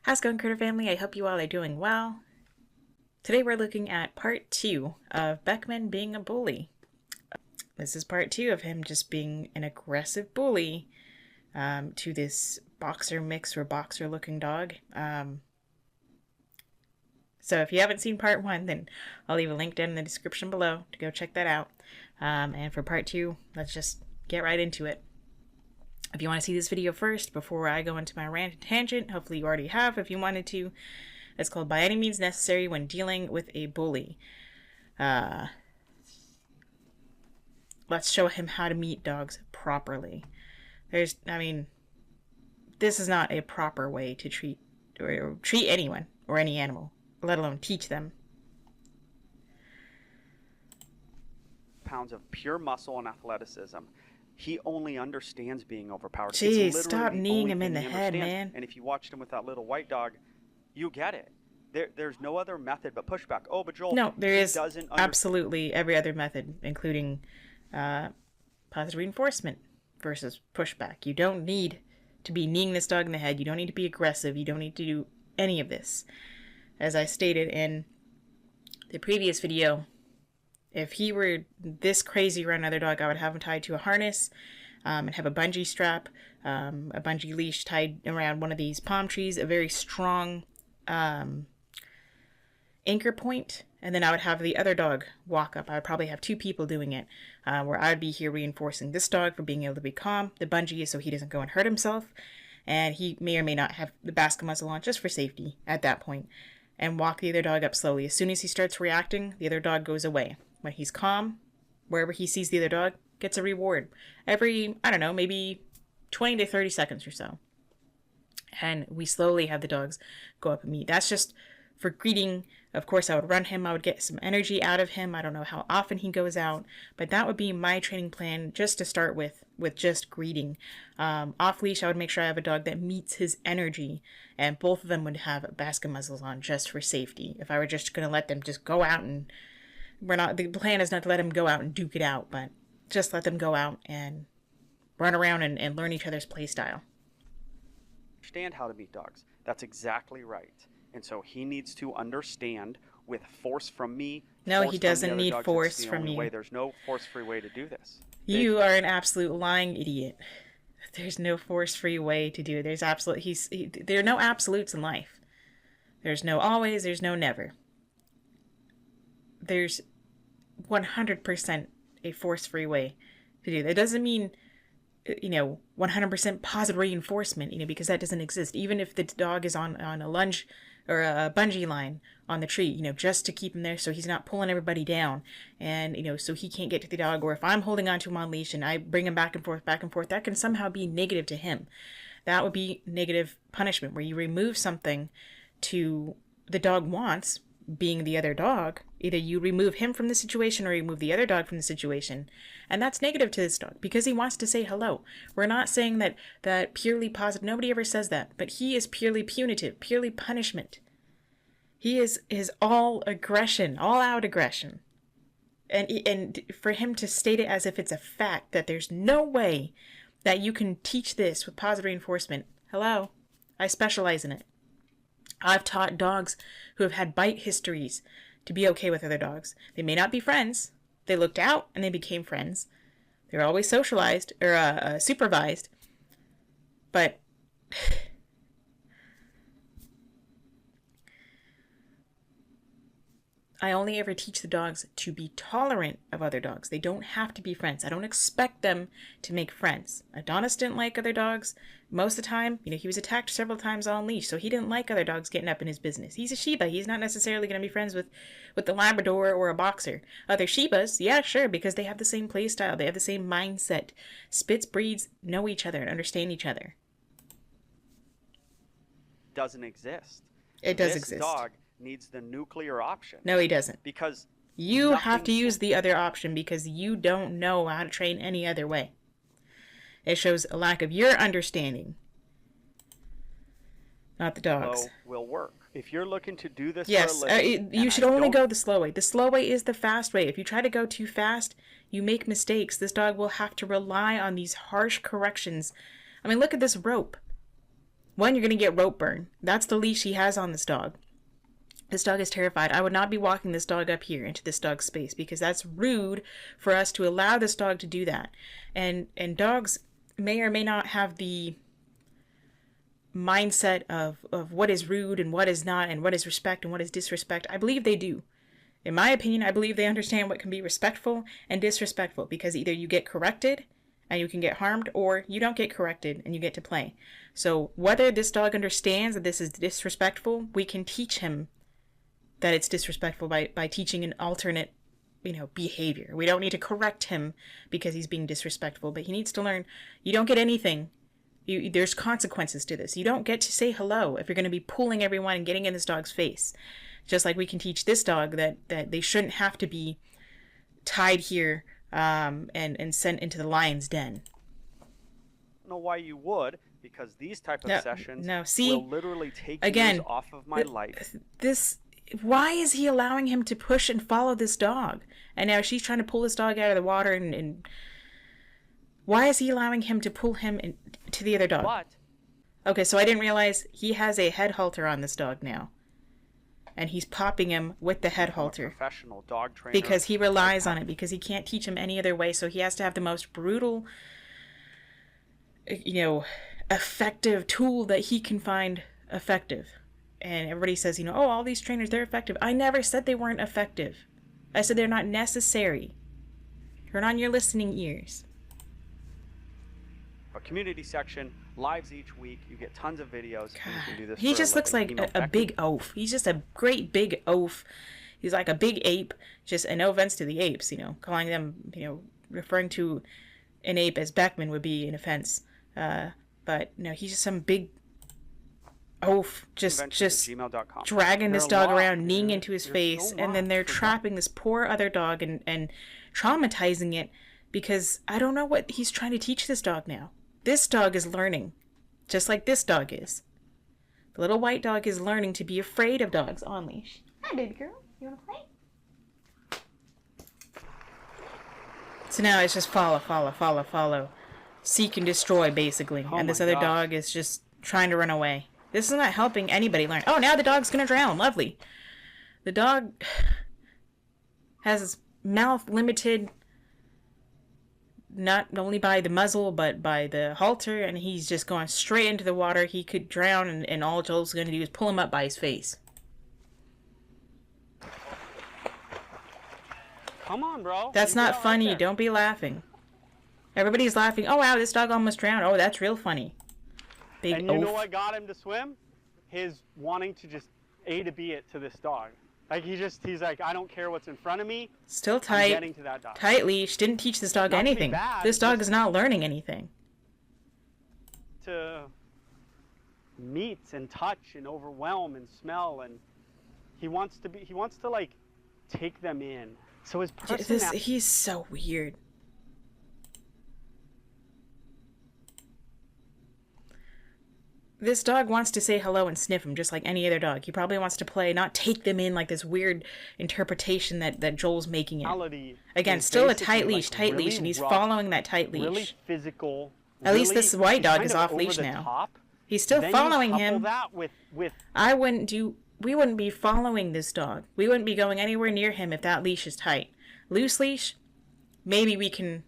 How's it going, Critter Family? I hope you all are doing well. Today we're looking at part 2 of Beckman being a bully. This is part 2 of him just being an aggressive bully to this boxer mix or boxer looking dog. So if you haven't seen part 1, then I'll leave a link down in the description below to go check that out. And for part 2, let's just get right into it. If you want to see this video first, before I go into my rant and tangent, hopefully you already have if you wanted to, it's called By Any Means Necessary When Dealing with a Bully. Let's show him how to meet dogs properly. This is not a proper way to treat anyone or any animal, let alone teach them. Pounds of pure muscle and athleticism. He only understands being overpowered. Jeez, stop kneeing him in the head, man. And if you watched him with that little white dog, you get it. There's no other method but pushback. Oh, but Joel, no, there is absolutely every other method, including positive reinforcement versus pushback. You don't need to be kneeing this dog in the head. You don't need to be aggressive. You don't need to do any of this. As I stated in the previous video, if he were this crazy around another dog, I would have him tied to a harness and have a bungee strap, a bungee leash tied around one of these palm trees, a very strong anchor point, and then I would have the other dog walk up. I would probably have 2 people doing it, where I would be here reinforcing this dog for being able to be calm. The bungee is so he doesn't go and hurt himself, and he may or may not have the basket muzzle on just for safety at that point, and walk the other dog up slowly. As soon as he starts reacting, the other dog goes away. When he's calm, wherever he sees the other dog, gets a reward. Every, I don't know, maybe 20 to 30 seconds or so. And we slowly have the dogs go up and meet. That's just for greeting. Of course, I would run him. I would get some energy out of him. I don't know how often he goes out, but that would be my training plan just to start with just greeting. Off leash, I would make sure I have a dog that meets his energy, and both of them would have basket muzzles on just for safety. If I were just going to let them just go out and the plan is not to let them go out and duke it out, but just let them go out and run around and learn each other's play style. Understand how to meet dogs. That's exactly right. And so he needs to understand with force from me. No, he doesn't need force from you. There's no force-free way to do this. You are an absolute lying idiot. There's no force-free way to do it. There are no absolutes in life. There's no always, there's no never. There's 100% a force-free way to do it. That doesn't mean, 100% positive reinforcement, because that doesn't exist. Even if the dog is on a lunge or a bungee line on the tree, just to keep him there so he's not pulling everybody down and, so he can't get to the dog. Or if I'm holding on to him on leash and I bring him back and forth, that can somehow be negative to him. That would be negative punishment, where you remove something to the dog wants, being the other dog. Either you remove him from the situation or you remove the other dog from the situation, and that's negative to this dog because he wants to say hello. We're not saying that purely positive. Nobody ever says that, but he is purely punitive, purely punishment. He is all aggression, all out aggression, and for him to state it as if it's a fact that there's no way that you can teach this with positive reinforcement. Hello, I specialize in it. I've taught dogs who have had bite histories to be okay with other dogs. They may not be friends. They looked out and they became friends. They're always socialized or supervised. But I only ever teach the dogs to be tolerant of other dogs. They don't have to be friends. I don't expect them to make friends. Adonis didn't like other dogs. Most of the time, he was attacked several times on leash, so he didn't like other dogs getting up in his business. He's a Shiba. He's not necessarily going to be friends with the Labrador or a boxer. Other Shibas, yeah, sure, because they have the same play style. They have the same mindset. Spitz breeds know each other and understand each other. Doesn't exist. It does this exist. Dog needs the nuclear option. No, he doesn't. Because you have to use the other option because you don't know how to train any other way. It shows a lack of your understanding, not the dog's. Will work. If you're looking to do this yes, for a living, you should only go the slow way. The slow way is the fast way. If you try to go too fast, you make mistakes. This dog will have to rely on these harsh corrections. Look at this rope. One, you're going to get rope burn. That's the leash he has on this dog. This dog is terrified. I would not be walking this dog up here into this dog's space because that's rude for us to allow this dog to do that. And dogs may or may not have the mindset of what is rude and what is not, and what is respect and what is disrespect. I believe they do. In my opinion, I believe they understand what can be respectful and disrespectful, because either you get corrected and you can get harmed, or you don't get corrected and you get to play. So whether this dog understands that this is disrespectful, we can teach him that it's disrespectful by teaching an alternate, behavior. We don't need to correct him because he's being disrespectful, but he needs to learn you don't get anything. There's consequences to this. You don't get to say hello if you're going to be pulling everyone and getting in this dog's face. Just like we can teach this dog that they shouldn't have to be tied here and sent into the lion's den. I don't know why you would, because these type of sessions see, will literally take again, years off of my life. Why is he allowing him to push and follow this dog? And now she's trying to pull this dog out of the water, and why is he allowing him to pull him to the other dog? What? Okay, so I didn't realize he has a head halter on this dog now. And he's popping him with the head halter. Professional dog trainer. Because he relies on it, because he can't teach him any other way, so he has to have the most brutal, effective tool that he can find effective. And everybody says, all these trainers, they're effective. I never said they weren't effective. I said they're not necessary. Turn on your listening ears. A community section, lives each week. You get tons of videos. God, and you can do this he just looks like a big oaf. He's just a great big oaf. He's like a big ape. And no offense to the apes, calling them, referring to an ape as Beckman would be an offense. But no, he's just some big oaf, just dragging this dog around, kneeing into his face, and then they're trapping this poor other dog and traumatizing it, because I don't know what he's trying to teach this dog now. This dog is learning, just like this dog is. The little white dog is learning to be afraid of dogs on leash. Hi, baby girl. You want to play? So now it's just follow. Seek and destroy, basically. And this other dog is just trying to run away. This is not helping anybody learn. Oh, now the dog's going to drown. Lovely. The dog has his mouth limited not only by the muzzle, but by the halter, and he's just going straight into the water. He could drown, and all Joel's going to do is pull him up by his face. Come on, bro. That's not funny. Right, don't be laughing. Everybody's laughing. Oh, wow, this dog almost drowned. Oh, that's real funny. Big and you know what got him to swim? His wanting to just A to B it to this dog. Like, he's like, I don't care what's in front of me. Still tight. I'm getting to that dog. Tight leash. Didn't teach this dog anything. This dog is not learning anything. To meet and touch and overwhelm and smell, and he wants to like take them in. So his personality. He's so weird. This dog wants to say hello and sniff him just like any other dog. He probably wants to play, not take them in like this weird interpretation that Joel's making it. Again, still a tight leash, and he's following that tight leash. Really physical. At least this white dog is off leash now. He's still following him. We wouldn't be following this dog. We wouldn't be going anywhere near him if that leash is tight. Loose leash, maybe we can,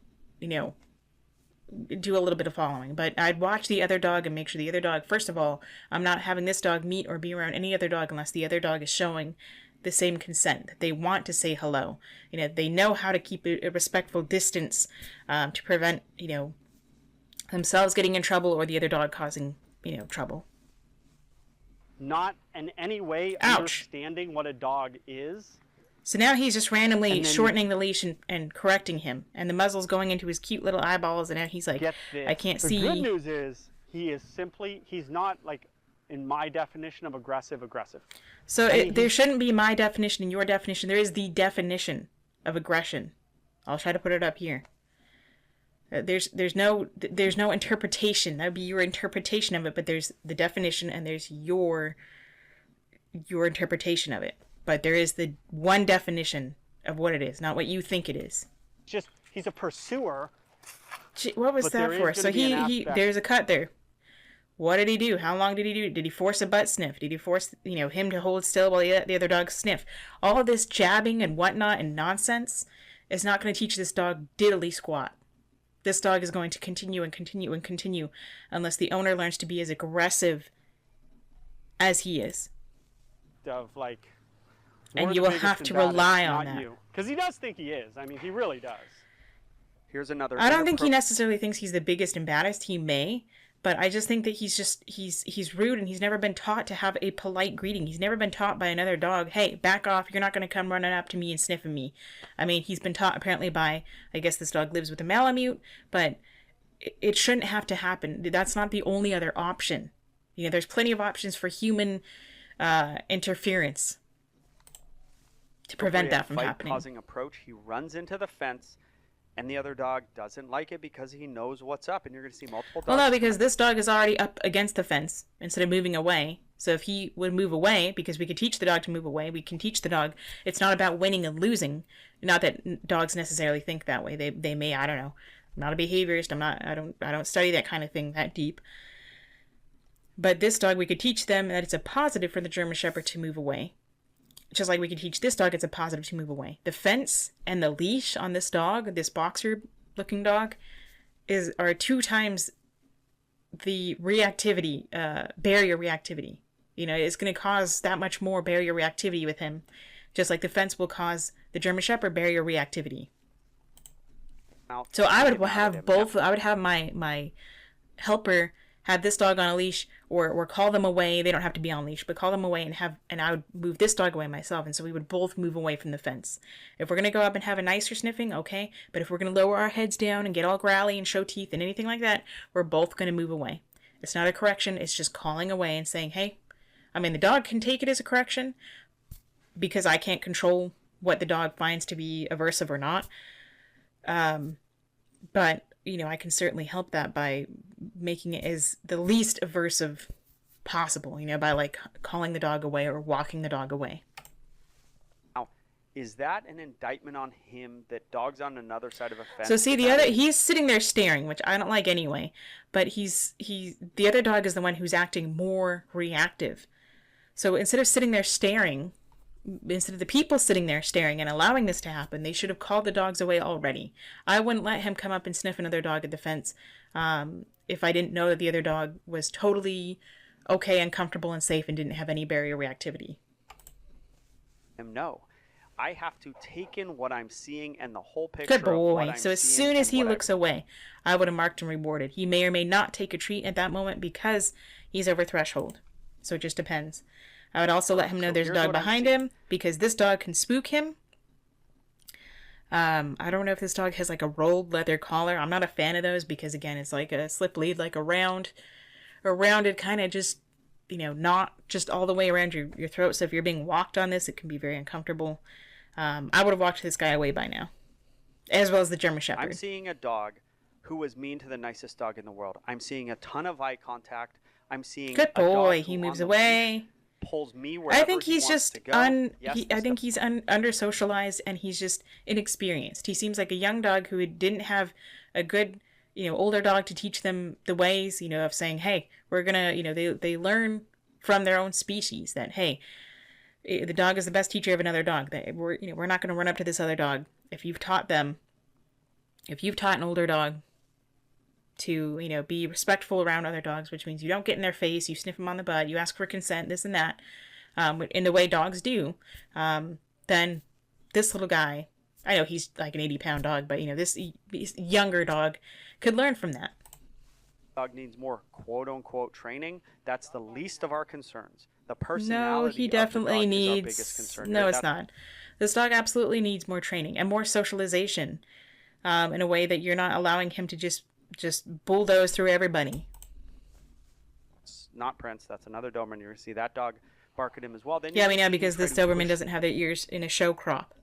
do a little bit of following, but I'd watch the other dog and make sure the other dog, first of all, I'm not having this dog meet or be around any other dog unless the other dog is showing the same consent, that they want to say hello. They know how to keep a respectful distance to prevent, themselves getting in trouble or the other dog causing, trouble. Not in any way understanding what a dog is. So now he's just randomly shortening the leash and correcting him. And the muzzle's going into his cute little eyeballs, and now he's like, I can't see. The good news is he's not, like, in my definition of aggressive. So there shouldn't be my definition and your definition. There is the definition of aggression. I'll try to put it up here. There's no interpretation. That would be your interpretation of it, but there's the definition and there's your interpretation of it. But there is the one definition of what it is, not what you think it is. Just, he's a pursuer. What was that for? So he there's a cut there. What did he do? How long did he do? Did he force a butt sniff? Did he force, him to hold still while the other dog sniff? All of this jabbing and whatnot and nonsense is not going to teach this dog diddly squat. This dog is going to continue and continue and continue unless the owner learns to be as aggressive as he is. Of like, and you will have to rely on that. Because he does think he is. I mean, he really does. Here's another. I don't think he necessarily thinks he's the biggest and baddest. He may, but I just think that he's rude, and he's never been taught to have a polite greeting. He's never been taught by another dog, hey, back off, you're not going to come running up to me and sniffing me. I mean, he's been taught apparently by, I guess this dog lives with a Malamute, but it shouldn't have to happen. That's not the only other option. There's plenty of options for human interference to prevent that from happening. Causing approach, he runs into the fence, and the other dog doesn't like it because he knows what's up, and you're going to see multiple dogs. Well, no, because this dog is already up against the fence instead of moving away. So if he would move away, because we could teach the dog to move away, we can teach the dog it's not about winning and losing. Not that dogs necessarily think that way. They may, I don't know. I'm not a behaviorist. I don't study that kind of thing that deep. But this dog, we could teach them that it's a positive for the German Shepherd to move away. Just like we could teach this dog it's a positive to move away. The fence and the leash on this dog, this boxer-looking dog, are 2 times the reactivity, barrier reactivity. It's going to cause that much more barrier reactivity with him, just like the fence will cause the German Shepherd barrier reactivity. So I would have both. I would have my helper have this dog on a leash, or call them away. They don't have to be on leash, but call them away and I would move this dog away myself, and so we would both move away from the fence. If we're going to go up and have a nicer sniffing, okay, but if we're going to lower our heads down and get all growly and show teeth and anything like that, we're both going to move away. It's not a correction, it's just calling away and saying, hey, I mean, the dog can take it as a correction because I can't control what the dog finds to be aversive or not. But I can certainly help that by making it as the least aversive possible, by like calling the dog away or walking the dog away. Now, is that an indictment on him that dogs on another side of a fence? So see, he's sitting there staring, which I don't like anyway, but the other dog is the one who's acting more reactive. So instead of sitting there staring, instead of the people sitting there staring and allowing this to happen, they should have called the dogs away already. I wouldn't let him come up and sniff another dog at the fence if I didn't know that the other dog was totally okay and comfortable and safe and didn't have any barrier reactivity. No. I have to take in what I'm seeing and the whole picture. Good boy. So as soon as he looks away, I would have marked and rewarded. He may or may not take a treat at that moment because he's over threshold. So it just depends. I would also let him know there's a dog behind him because this dog can spook him. I don't know if this dog has like a rolled leather collar. I'm not a fan of those because, again, it's like a slip lead, like a rounded kind of just, not just all the way around your throat. So if you're being walked on this, it can be very uncomfortable. I would have walked this guy away by now, as well as the German Shepherd. I'm seeing a dog who was mean to the nicest dog in the world. I'm seeing a ton of eye contact. I'm seeing good boy. He moves away. Pulls me wherever I think he's just I think he's under socialized and he's just inexperienced. He seems like a young dog who didn't have a good, older dog to teach them the ways, of saying, hey, we're gonna, they learn from their own species that, hey, the dog is the best teacher of another dog. That we're not gonna run up to this other dog. If you've taught an older dog to, be respectful around other dogs, which means you don't get in their face, you sniff them on the butt, you ask for consent, this and that, in the way dogs do, then this little guy, I know he's like an 80-pound dog, but, this younger dog could learn from that. Dog needs more quote-unquote training. That's the least of our concerns. The personality no, he definitely of the dog needs, is our biggest concern. No, it's not. This dog absolutely needs more training and more socialization, in a way that you're not allowing him to just bulldoze through everybody. It's not Prince. That's another Doberman. You're going to see that dog bark at him as well. Then yeah, we know because this Doberman doesn't have their ears in a show crop.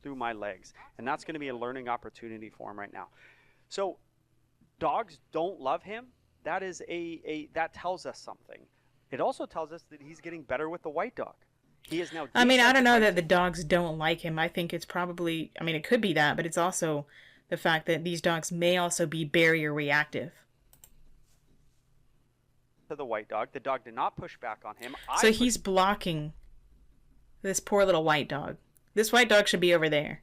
Through my legs. And that's going to be a learning opportunity for him right now. So dogs don't love him. That is that tells us something. It also tells us that he's getting better with the white dog. He is now. I mean, I don't know that the dogs don't like him. I think it's probably, it could be that, but it's also the fact that these dogs may also be barrier reactive. to the white dog. The dog did not push back on him. So he's blocking this poor little white dog. This white dog should be over there.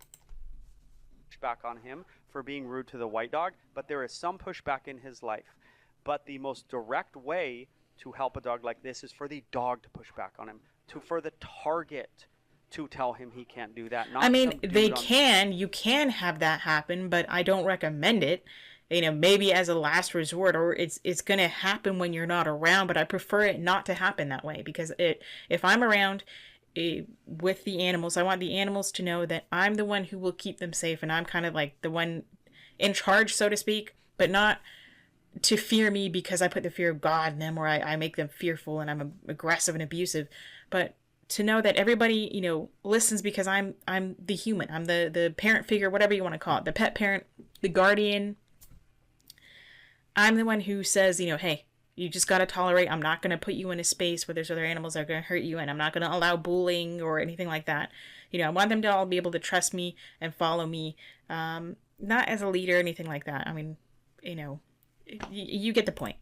Back on him for being rude to the white dog, but there is some pushback in his life. But the most direct way to help a dog like this is for the dog to push back on him, for the target to tell him he can't do that. I mean, you can have that happen, but I don't recommend it. You know, maybe as a last resort, or it's going to happen when you're not around, but I prefer it not to happen that way, because if I'm around with the animals, I want the animals to know that I'm the one who will keep them safe, and I'm kind of like the one in charge, so to speak, but not to fear me because I put the fear of God in them, or I make them fearful and I'm aggressive and abusive, but to know that everybody, you know, listens because I'm the human. I'm the parent figure, whatever you want to call it, the pet parent, the guardian. I'm the one who says, you know, hey, you just got to tolerate. I'm not going to put you in a space where there's other animals that are going to hurt you, and I'm not going to allow bullying or anything like that. You know, I want them to all be able to trust me and follow me, not as a leader or anything like that. I mean, you know, you get the point.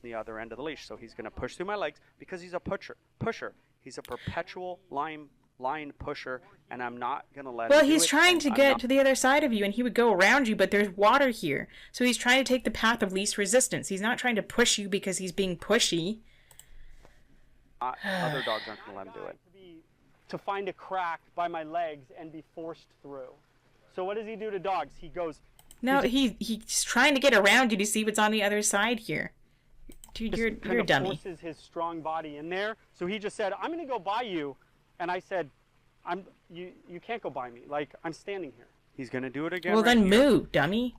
The other end of the leash, so he's going to push through my legs because he's a pusher. He's a perpetual line pusher, and I'm not going to let him do it. Well, he's trying to get to the other side of you, and he would go around you, but there's water here. So he's trying to take the path of least resistance. He's not trying to push you because he's being pushy. Other dogs aren't going to let him do it. To find a crack by my legs and be forced through. So what does he do to dogs? He goes... No, he's trying to get around you to see what's on the other side here. Dude, you're a dummy. Forces his strong body in there. So he just said, I'm going to go by you. And I said, you can't go by me. Like, I'm standing here. He's going to do it again. Well, then move, dummy.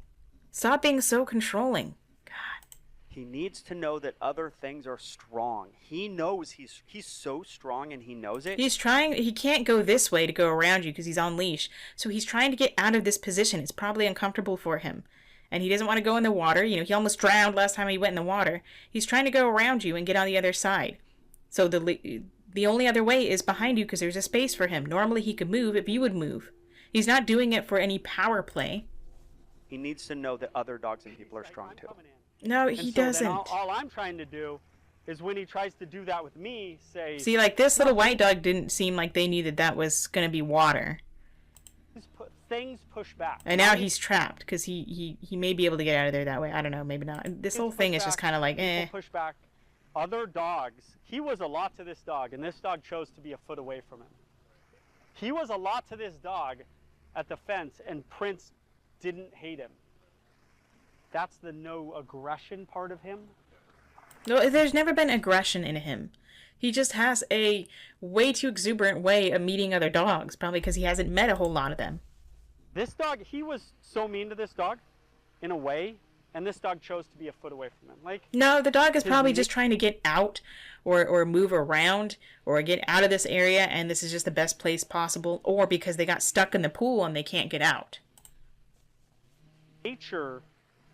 Stop being so controlling. God. He needs to know that other things are strong. He knows he's so strong, and he knows it. He can't go this way to go around you because he's on leash. So he's trying to get out of this position. It's probably uncomfortable for him. And he doesn't want to go in the water. You know, he almost drowned last time he went in the water. He's trying to go around you and get on the other side. So the only other way is behind you because there's a space for him. Normally he could move if you would move. He's not doing it for any power play. He needs to know that other dogs and people are strong too. No, he doesn't. All I'm trying to do is when he tries to do that with me, say... See, like this little white dog didn't seem like they knew that was going to be water. Things push back. And now he's trapped because he may be able to get out of there that way. I don't know, maybe not. This whole thing is just kind of like, eh. Push back. Other dogs. He was a lot to this dog, and this dog chose to be a foot away from him. He was a lot to this dog at the fence, and Prince didn't hate him. That's the no aggression part of him. No, there's never been aggression in him. He just has a way too exuberant way of meeting other dogs, probably because he hasn't met a whole lot of them. This dog, he was so mean to this dog, in a way, and this dog chose to be a foot away from him. Like, no, the dog is probably just trying to get out or move around or get out of this area, and this is just the best place possible, or because they got stuck in the pool and they can't get out. Nature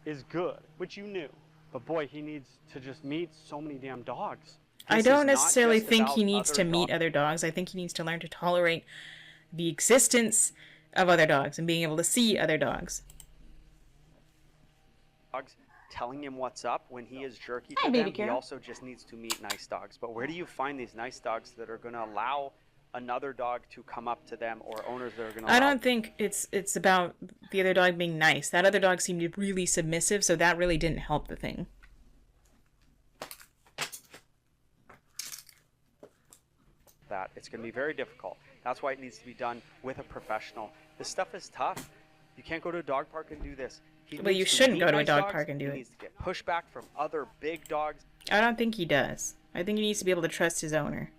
is good, which you knew. But boy, he needs to just meet so many damn dogs. I don't necessarily think he needs to meet other dogs. I think he needs to learn to tolerate the existence of other dogs and being able to see other dogs. Dogs telling him what's up when he is jerky to them. He also just needs to meet nice dogs. But where do you find these nice dogs that are going to allow another dog to come up to them, or owners that are going to I don't think it's about the other dog being nice. That other dog seemed really submissive, so that really didn't help the thing. That it's going to be very difficult. That's why it needs to be done with a professional. This stuff is tough. You can't go to a dog park and do this. Well, you shouldn't go to a dog park and do it. He needs to get pushback from other big dogs. I don't think he does. I think he needs to be able to trust his owner.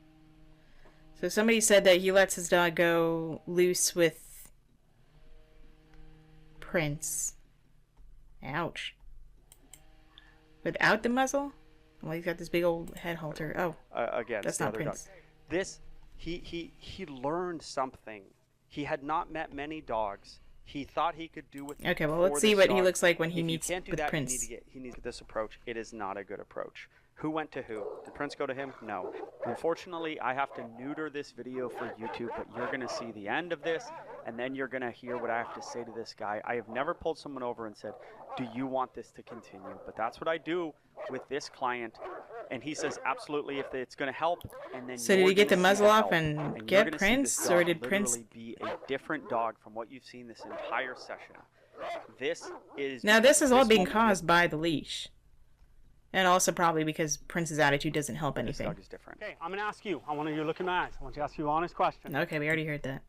So somebody said that he lets his dog go loose with Prince. Ouch. Without the muzzle? Well, he's got this big old head halter. Oh, again, that's not Prince. Dog. This, he learned something. He had not met many dogs. He thought he could do with. Okay, well, let's see what he looks like when he meets with Prince. He needs this approach. It is not a good approach. Who went to who? Did Prince go to him? No. Unfortunately, I have to neuter this video for YouTube, but you're going to see the end of this, and then you're going to hear what I have to say to this guy. I have never pulled someone over and said, do you want this to continue? But that's what I do with this client. And he says, absolutely, if it's going to help. And then So did you're he get the gonna see muzzle off help. and you're get gonna see this Prince, or dog did Prince? literally be a different dog from what you've seen this entire session. This is Now this is all being moment caused by the leash, and also probably because Prince's attitude doesn't help this anything. dog is different. Okay, I'm going to ask you. I want you to look in my eyes. I want you to ask you an honest question. Okay, we already heard that.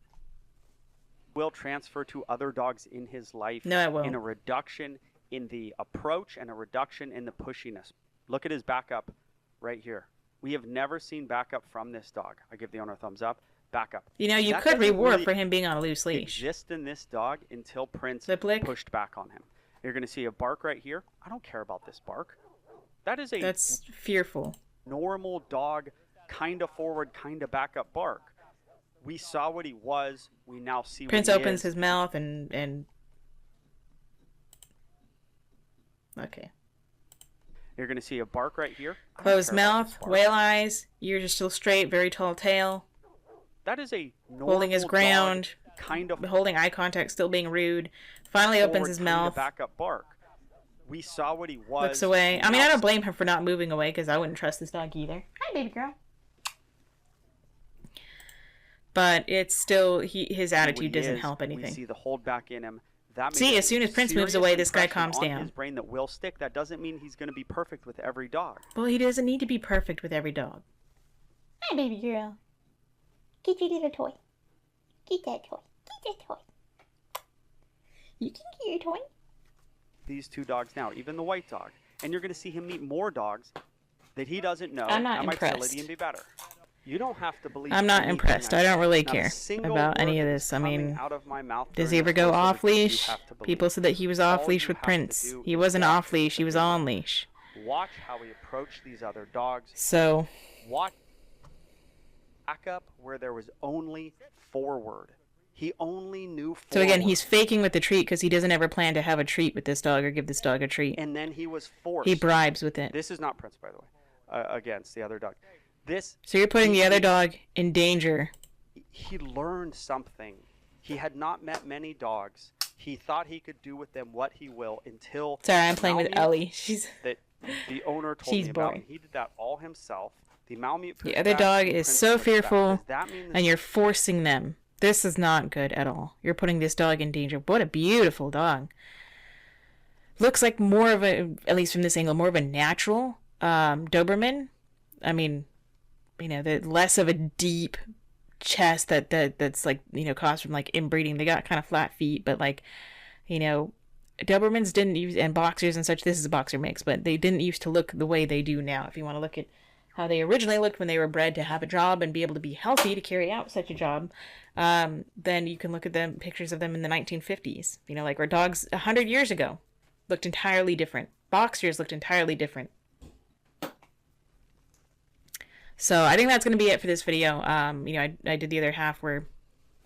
Will transfer to other dogs in his life. No, it won't. In a reduction in the approach and a reduction in the pushiness. Look at his backup right here. We have never seen backup from this dog. I give the owner a thumbs up. Backup. You know, you That could doesn't reward really for him being on a loose leash. exist in this dog until Prince Lip lick? pushed back on him. You're going to see a bark right here. I don't care about this bark. That is a That's fearful. normal dog, kind of forward, kind of backup bark. We saw what he was. We now see Prince what he opens is. his mouth and... Okay. You're going to see a bark right here. I don't Closed care about mouth, this bark. whale eyes, ears are still straight, very tall tail, That is a normal holding his ground, dog, kind of holding eye contact, still being rude. Finally opens forward, his kind of mouth, backup bark. We saw what he was. looks away. I mean, Now I don't blame him for not moving away, because I wouldn't trust this dog either. Hi, baby girl. But it's still, his see what attitude he doesn't is. help We anything. see the hold back in him. That See, makes as soon as a Prince moves serious away, this guy impression calms on down. His brain that will stick. That doesn't mean he's going to be perfect with every dog. Well, he doesn't need to be perfect with every dog. Hi, baby girl. Get your little toy. Get that toy. Get that toy. You can get your toy. These two dogs now, even the white dog, and you're going to see him meet more dogs that he doesn't know. I'm not that might sell impressed. it and be better. You don't have to believe. I'm not anything impressed. I don't really care single about any word of that this. is I coming mean, out of my mouth does during he ever this go whole off session, you leash? have to believe. People said that he was off All leash you with have to Prince. do He is wasn't watch off leash. He was the on video. leash. Watch how he approached these other dogs. So, Watch back up where there was only forward. He only knew forward. so again, he's faking with the treat because he doesn't ever plan to have a treat with this dog or give this dog a treat. And then he was forced. He bribes with it. This is not Prince, by the way. Against the other dog. This. So you're putting the other he- dog in danger. He learned something. He had not met many dogs. He thought he could do with them what he will until. Sorry, I'm playing with Malamute Ellie. She's That the owner told She's me about. boring. And he did that all himself. The Malamute. the pushed other back, dog the is Prince so pushed back. fearful, Does that mean and you're forcing them. This is not good at all. You're putting this dog in danger. What a beautiful dog. Looks like more of a, at least from this angle, more of a natural Doberman. I mean, you know, the less of a deep chest that's like, you know, caused from like inbreeding. They got kind of flat feet, but like, you know, Dobermans didn't use, and boxers and such, this is a boxer mix, but they didn't used to look the way they do now. If you want to look at how they originally looked when they were bred to have a job and be able to be healthy to carry out such a job, then you can look at the pictures of them in the 1950s. You know, like where dogs 100 years ago looked entirely different. Boxers looked entirely different. So I think that's going to be it for this video. You know, I did the other half where,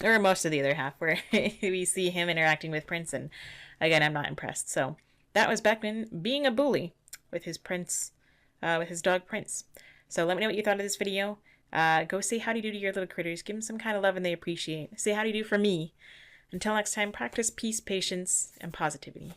or most of the other half where we see him interacting with Prince, and again, I'm not impressed. So that was Beckman being a bully with his Prince, with his dog Prince. So let me know what you thought of this video. Go say howdy do to your little critters. Give them some kind of love and they appreciate. Say howdy do for me. Until next time, practice peace, patience, and positivity.